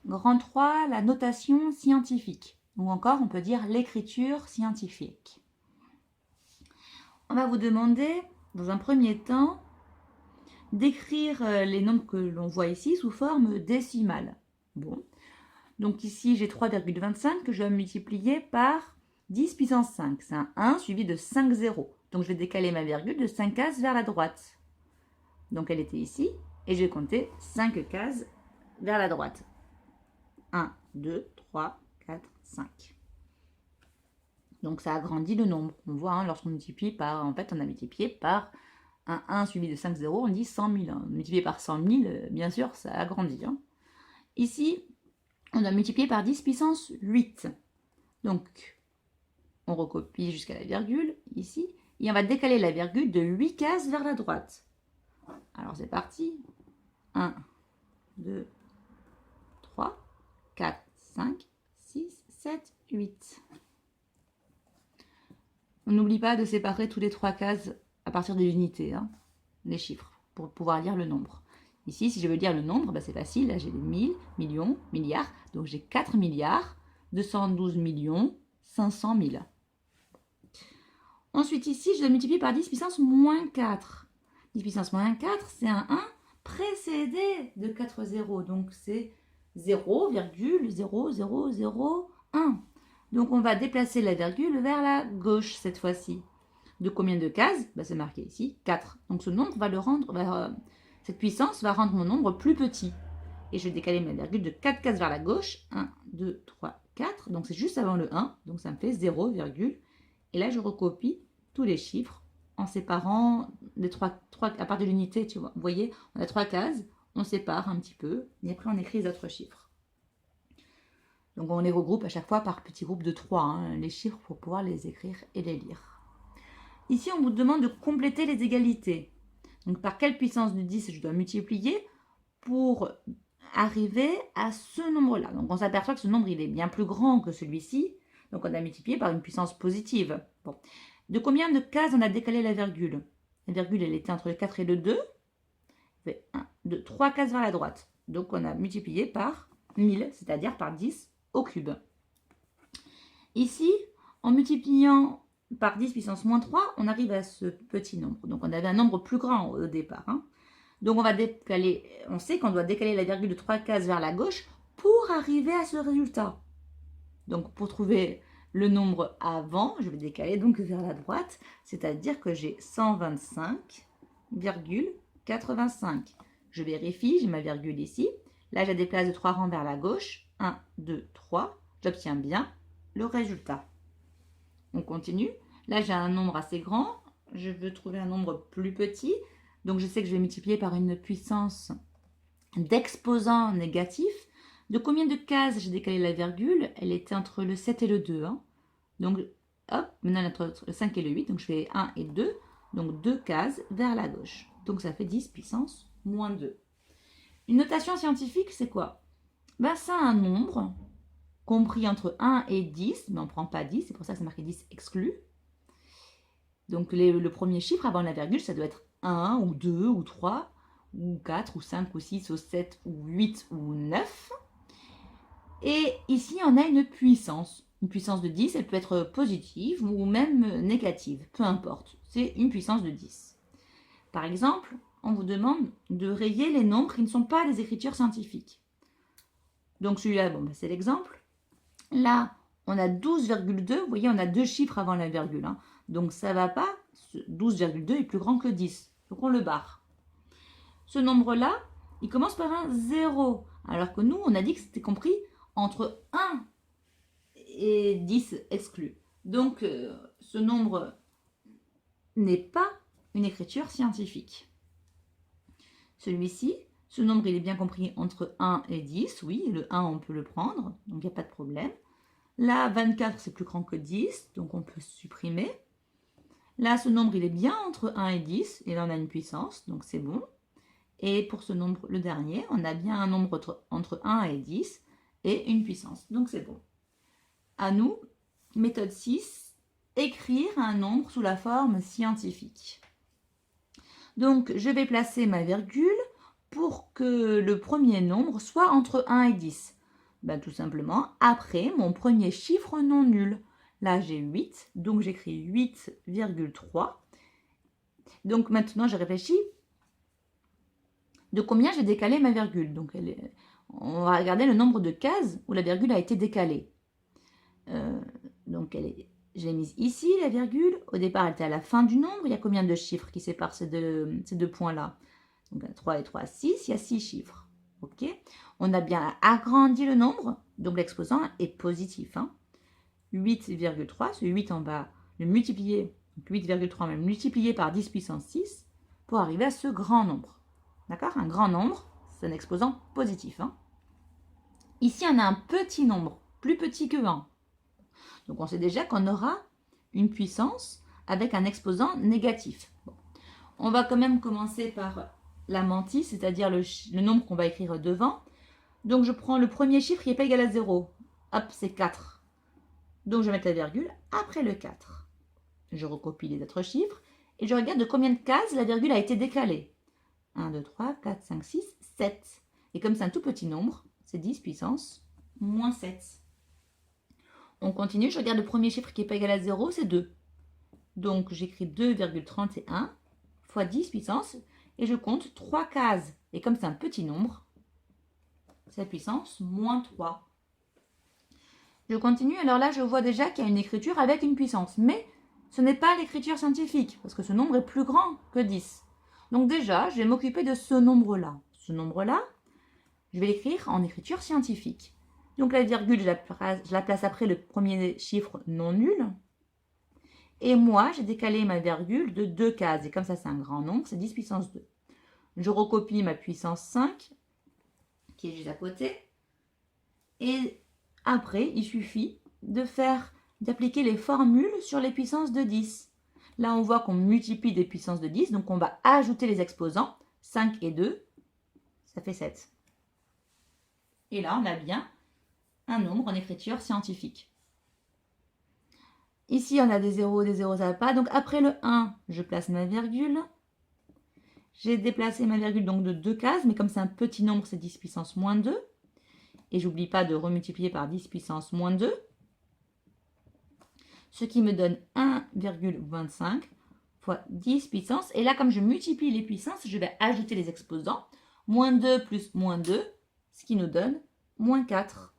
Grand 3, la notation scientifique. Ou encore, on peut dire l'écriture scientifique. On va vous demander, dans un premier temps, d'écrire les nombres que l'on voit ici sous forme décimale. Bon. Donc ici, j'ai 3,25 que je vais multiplier par 10 puissance 5. C'est un 1 suivi de 5 zéros. Donc je vais décaler ma virgule de 5 cases vers la droite. Donc elle était ici. Et je vais compter 5 cases vers la droite. 1, 2, 3, 4, 5. Donc ça agrandit le nombre. On voit, hein, lorsqu'on multiplie par... En fait, on a multiplié par un 1 suivi de 5 zéros, on dit 100 000. Hein. Multiplié par 100 000, bien sûr, ça agrandit. Hein. Ici, on a multiplié par 10 puissance 8. Donc, on recopie jusqu'à la virgule, ici. Et on va décaler la virgule de 8 cases vers la droite. Alors, c'est parti. 1, 2, 3, 4, 5, 6, 7, 8. On n'oublie pas de séparer tous les 3 cases à partir de l'unité, hein, les chiffres, pour pouvoir lire le nombre. Ici, si je veux lire le nombre, bah c'est facile. Là, j'ai des 1000, millions, milliards. Donc, j'ai 4 milliards, 212 millions, 500 000. Ensuite, ici, je dois multiplier par 10 puissance moins 4. 10 puissance moins 4, c'est un 1 précédé de 4 zéros. Donc, c'est 0,0001. Donc, on va déplacer la virgule vers la gauche cette fois-ci. De combien de cases? Bah, c'est marqué ici, 4. Donc, ce nombre va le rendre... cette puissance va rendre mon nombre plus petit. Et je vais décaler ma virgule de 4 cases vers la gauche. 1, 2, 3, 4. Donc, c'est juste avant le 1. Donc, ça me fait 0, et là, je recopie tous les chiffres en séparant les 3 à part de l'unité, tu vois. Vous voyez, on a 3 cases, on sépare un petit peu, et après, on écrit les autres chiffres. Donc, on les regroupe à chaque fois par petits groupes de 3, hein, les chiffres, pour pouvoir les écrire et les lire. Ici, on vous demande de compléter les égalités. Donc, par quelle puissance de 10 je dois multiplier pour arriver à ce nombre-là? Donc, on s'aperçoit que ce nombre, il est bien plus grand que celui-ci. Donc, on a multiplié par une puissance positive. Bon. De combien de cases on a décalé la virgule? La virgule, elle était entre le 4 et le 2. Ça fait 1, 2, 3 cases vers la droite. Donc, on a multiplié par 1000, c'est-à-dire par 10 au cube. Ici, en multipliant par 10 puissance moins 3, on arrive à ce petit nombre. Donc, on avait un nombre plus grand au départ. Hein. Donc, on va décaler, on sait qu'on doit décaler la virgule de 3 cases vers la gauche pour arriver à ce résultat. Donc, pour trouver le nombre avant, je vais décaler donc vers la droite, c'est-à-dire que j'ai 125,85. Je vérifie, j'ai ma virgule ici. Là, je déplace de 3 rangs vers la gauche. 1, 2, 3. J'obtiens bien le résultat. On continue. Là, j'ai un nombre assez grand. Je veux trouver un nombre plus petit. Donc, je sais que je vais multiplier par une puissance d'exposant négatif. De combien de cases j'ai décalé la virgule? Elle était entre le 7 et le 2. Hein. Donc, hop, maintenant entre le 5 et le 8. Donc, je fais 1 et 2. Donc, 2 cases vers la gauche. Donc, ça fait 10 puissance moins 2. Une notation scientifique, c'est quoi? Ben, c'est un nombre compris entre 1 et 10, mais on ne prend pas 10, c'est pour ça que c'est marqué 10 exclu. Donc, le premier chiffre avant la virgule, ça doit être 1 ou 2 ou 3 ou 4 ou 5 ou 6 ou 7 ou 8 ou 9. Et ici, on a une puissance. Une puissance de 10, elle peut être positive ou même négative, peu importe. C'est une puissance de 10. Par exemple, on vous demande de rayer les nombres qui ne sont pas des écritures scientifiques. Donc celui-là, bon, c'est l'exemple. Là, on a 12,2. Vous voyez, on a 2 chiffres avant la virgule. Hein. Donc ça ne va pas. 12,2 est plus grand que 10. Donc on le barre. Ce nombre-là, il commence par un 0. Alors que nous, on a dit que c'était compris entre 1 et 10 exclus. Donc, ce nombre n'est pas une écriture scientifique. Celui-ci, ce nombre, il est bien compris entre 1 et 10. Oui, le 1, on peut le prendre, donc il n'y a pas de problème. Là, 24, c'est plus grand que 10, donc on peut supprimer. Là, ce nombre, il est bien entre 1 et 10, et là, on a une puissance, donc c'est bon. Et pour ce nombre, le dernier, on a bien un nombre entre 1 et 10, et une puissance, donc c'est bon. À nous, méthode 6, écrire un nombre sous la forme scientifique. Donc, je vais placer ma virgule pour que le premier nombre soit entre 1 et 10. Ben, tout simplement, après mon premier chiffre non nul. Là, j'ai 8, donc j'écris 8,3. Donc maintenant, je réfléchis de combien j'ai décalé ma virgule. Donc, on va regarder le nombre de cases où la virgule a été décalée. Donc, je l'ai mise ici, la virgule. Au départ, elle était à la fin du nombre. Il y a combien de chiffres qui séparent ces deux points-là? Donc, 3 et 3, 6. Il y a 6 chiffres. OK. On a bien agrandi le nombre. Donc, l'exposant est positif. 8,3, ce 8 en bas, le multiplier, 8,3 même multiplié par 10 puissance 6 pour arriver à ce grand nombre. D'accord? Un grand nombre, c'est un exposant positif. Ici, on a un petit nombre, plus petit que 1. Donc, on sait déjà qu'on aura une puissance avec un exposant négatif. Bon. On va quand même commencer par la mantis, c'est-à-dire le nombre qu'on va écrire devant. Donc, je prends le premier chiffre qui n'est pas égal à 0. Hop, c'est 4. Donc, je vais mettre la virgule après le 4. Je recopie les autres chiffres et je regarde de combien de cases la virgule a été décalée. 1, 2, 3, 4, 5, 6, 7. Et comme c'est un tout petit nombre, c'est 10 puissance moins 7. On continue, je regarde le premier chiffre qui n'est pas égal à 0, c'est 2. Donc, j'écris 2,31 fois 10 puissance et je compte 3 cases. Et comme c'est un petit nombre, c'est la puissance moins 3. Je continue, alors là, je vois déjà qu'il y a une écriture avec une puissance. Mais ce n'est pas l'écriture scientifique, parce que ce nombre est plus grand que 10. Donc déjà, je vais m'occuper de ce nombre-là. Ce nombre-là, je vais l'écrire en écriture scientifique. Donc la virgule, je la place après le premier chiffre non nul. Et moi, j'ai décalé ma virgule de 2 cases. Et comme ça, c'est un grand nombre, c'est 10 puissance 2. Je recopie ma puissance 5, qui est juste à côté. Et après, il suffit d'appliquer les formules sur les puissances de 10. Là, on voit qu'on multiplie des puissances de 10, donc on va ajouter les exposants. 5 et 2, ça fait 7. Et là, on a bien un nombre en écriture scientifique. Ici, on a des zéros, ça va pas. Donc après le 1, je place ma virgule. J'ai déplacé ma virgule donc de 2 cases, mais comme c'est un petit nombre, c'est 10 puissance moins 2. Et j'oublie pas de remultiplier par 10 puissance moins 2. Ce qui me donne 1,25 fois 10 puissance. Et là, comme je multiplie les puissances, je vais ajouter les exposants. Moins 2 plus moins 2, ce qui nous donne moins 4.